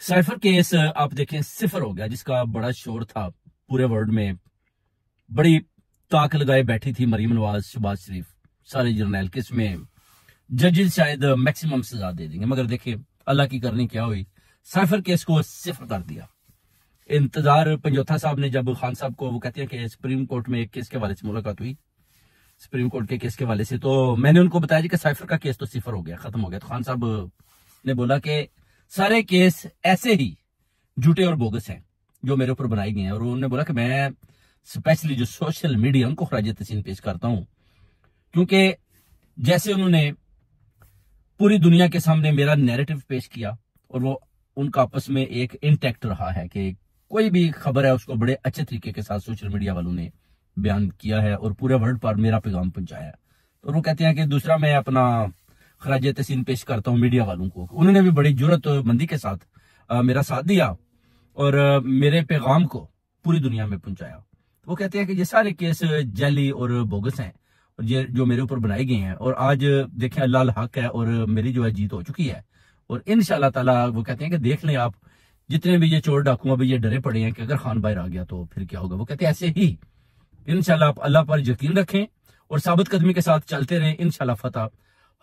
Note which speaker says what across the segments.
Speaker 1: Cipher case आप देखें सिफर हो गया, जिसका बड़ा शोर था पूरे वर्ल्ड में। बड़ी ताक लगाए बैठी थी मरीम नवाज, शहबाज शरीफ, सारे जर्नैल के इसमें जजेस शायद मैक्सिमम सजा दे देंगे, मगर देखिए अल्लाह की करनी क्या हुई, साइफर केस को सिफर कर दिया। इंतजार पंजोथा साहब ने जब खान साहब को, वो कहते हैं कि सुप्रीम कोर्ट में एक केस के हवाले से मुलाकात हुई, सुप्रीम कोर्ट के केस के हवाले से, तो मैंने उनको बताया जी कि साइफर का केस तो सिफर हो गया, खत्म हो गया। तो खान साहब ने बोला कि सारे केस ऐसे ही झूठे और बोगस हैं जो मेरे ऊपर बनाए गए हैं, और उन्होंने बोला कि मैं स्पेशली जो सोशल मीडिया उनको खराज तहसीन पेश करता हूं, क्योंकि जैसे उन्होंने पूरी दुनिया के सामने मेरा नैरेटिव पेश किया और वो उनका आपस में एक इंटैक्ट रहा है कि कोई भी खबर है उसको बड़े अच्छे तरीके के साथ सोशल मीडिया वालों ने बयान किया है और पूरे वर्ल्ड पर मेरा पैगाम पहुंचाया है। तो वो कहते हैं कि दूसरा मैं अपना खराज तहसीन पेश करता हूं मीडिया वालों को, उन्होंने भी बड़ी जरूरतमंदी के साथ मेरा साथ दिया और मेरे पैगाम को पूरी दुनिया में पहुंचाया। वो कहते हैं कि ये सारे केस जैली और बोगस हैं और ये जो मेरे ऊपर बनाए गए हैं, और आज देखें अल्लाह हक है और मेरी जो है जीत हो चुकी है। और इंशाल्लाह ताला वो कहते हैं कि देख लें आप, जितने भी ये चोर डाकू अभी ये डरे पड़े हैं कि अगर खान बाहर आ गया तो फिर क्या होगा। वो कहते हैं ऐसे ही इंशाल्लाह आप अल्लाह पर यकीन रखें और साबित कदमी के साथ चलते रहें, इंशाल्लाह फतह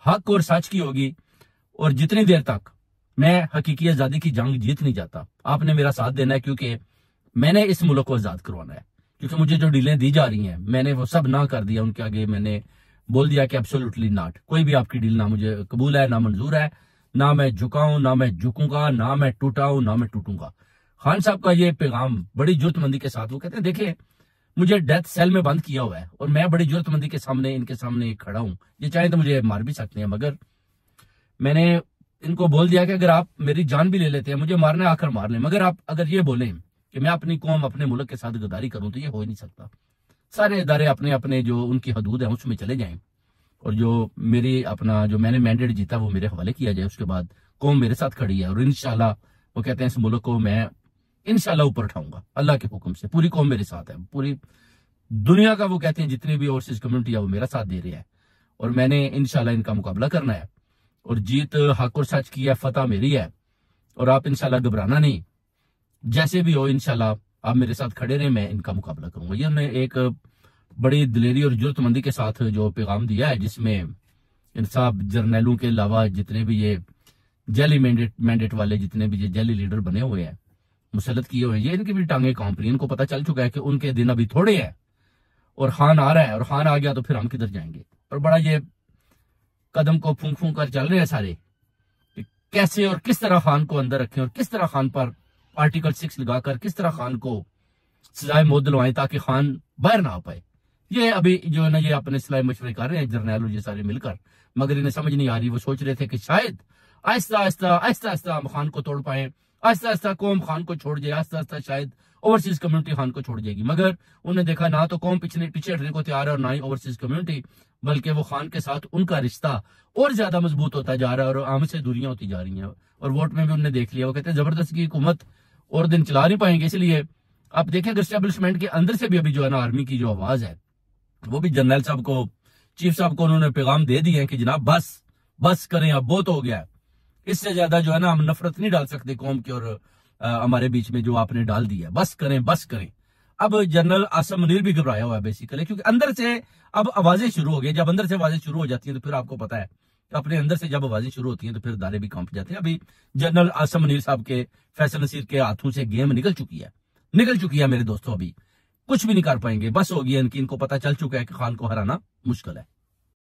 Speaker 1: हक और सच की होगी। और जितनी देर तक मैं हकीकी आजादी की जंग जीत नहीं जाता, आपने मेरा साथ देना है, क्योंकि मैंने इस मुल्क को आजाद करवाना है। क्योंकि मुझे जो डीलें दी जा रही हैं मैंने वो सब ना कर दिया उनके आगे, मैंने बोल दिया कि एब्सोल्युटली नॉट, कोई भी आपकी डील ना मुझे कबूल है, ना मंजूर है, ना मैं झुकाऊं, ना मैं झुकूंगा, ना मैं टूटाऊं, ना मैं टूटूंगा। खान साहब का ये पैगाम बड़ी जरूरतमंदी के साथ, वो कहते हैं देखिए मुझे डेथ सेल में बंद किया हुआ है और मैं बड़ी जरूरतमंदी के सामने इनके सामने खड़ा हूं, ये चाहे तो मुझे मार भी सकते हैं, मगर मैंने इनको बोल दिया कि अगर आप मेरी जान भी ले लेते हैं, मुझे मारना आकर मार लें, मगर आप अगर ये बोलें कि मैं अपनी कौम अपने मुल्क के साथ गद्दारी करूं तो ये हो ही नहीं सकता। सारे इदारे अपने अपने जो उनकी हदूद है उसमें चले जाएं और जो मेरी अपना जो मैंने मैंडेट जीता वो मेरे हवाले किया जाए, उसके बाद कौम मेरे साथ खड़ी है और इंशाल्लाह वो कहते हैं इस मुल्क को मैं इंशाल्लाह ऊपर उठाऊंगा अल्लाह के हुक्म से। पूरी कौम मेरे साथ है, पूरी दुनिया का वो कहते हैं जितनी भी ओवरसीज कम्युनिटी है वो मेरा साथ दे रही है और मैंने इंशाल्लाह इनका मुकाबला करना है और जीत हक और सच की है, फतह मेरी है और आप इंशाल्लाह घबराना नहीं, जैसे भी हो इंशाल्लाह आप मेरे साथ खड़े रहे, मैं इनका मुकाबला करूंगा। ये उन्होंने एक बड़ी दिलेरी और जरूरतमंदी के साथ जो पैगाम दिया है, जिसमें इन सब जर्नैलों के अलावा जितने भी ये जैली मैंडेट वाले जितने भी ये जैली लीडर बने हुए हैं, मुसलत किए हुए हैं, ये इनकी भी टांगे कांप रही हैं। इनको पता चल चुका है कि उनके दिन अभी थोड़े हैं और खान आ रहा है और खान आ गया तो फिर हम किधर जाएंगे। और बड़ा ये कदम को फूंक फूंक कर चल रहे हैं सारे कि कैसे और किस तरह खान को अंदर रखें और किस तरह खान पर आर्टिकल 6 लगाकर किस तरह खान को सजाए मौत दिलवाएं ताकि खान बाहर ना आ पाए। ये अभी जो है ना ये अपने सलाह मशवरे कर रहे हैं जर्नैल ये सारे मिलकर, मगर इन्हें समझ नहीं आ रही। वो सोच रहे थे कि शायद आहिस्ता आहिस्ता आहिस्ता आहिस्ता हम खान को तोड़ पाए, आहिस्ता आहिस्ता कौम खान को छोड़ जाए, आहिस्ता आहिस्ता शायद ओवरसीज कम्युनिटी खान को छोड़ जाएगी, मगर उन्होंने देखा ना तो कौम पीछे हटने को तैयार है और ना ही ओवरसीज कम्युनिटी, बल्कि वो खान के साथ उनका रिश्ता और ज्यादा मजबूत होता जा रहा है और आम से दूरियां होती जा रही हैं। और वोट में भी उन्होंने देख लिया, वो कहते हैं जबरदस्ती की हुकूमत और दिन चला नहीं पाएंगे। इसलिए आप देखें अगर एस्टेब्लिशमेंट के अंदर से भी अभी जो है ना आर्मी की जो आवाज है वो भी जनरल साहब को, चीफ साहब को उन्होंने पैगाम दे दिए हैं कि जनाब बस करें, अब बहुत हो गया है, इससे ज्यादा जो है ना हम नफरत नहीं डाल सकते कौम की और हमारे बीच में जो आपने डाल दिया, बस करें। अब जनरल आसम मुनीर भी घबराया हुआ है बेसिकली, क्योंकि अंदर से अब आवाजें शुरू हो गई। जब अंदर से आवाजें शुरू हो जाती हैं तो फिर आपको पता है अपने अंदर से जब आवाजें शुरू होती हैं तो फिर दारे भी कांप जाते हैं। अभी जनरल आसम मुनीर साहब के फैसल नसीर के हाथों से गेम निकल चुकी है मेरे दोस्तों, अभी कुछ भी नहीं कर पाएंगे, बस हो गया इनकी, इनको पता चल चुका है कि खान को हराना मुश्किल है।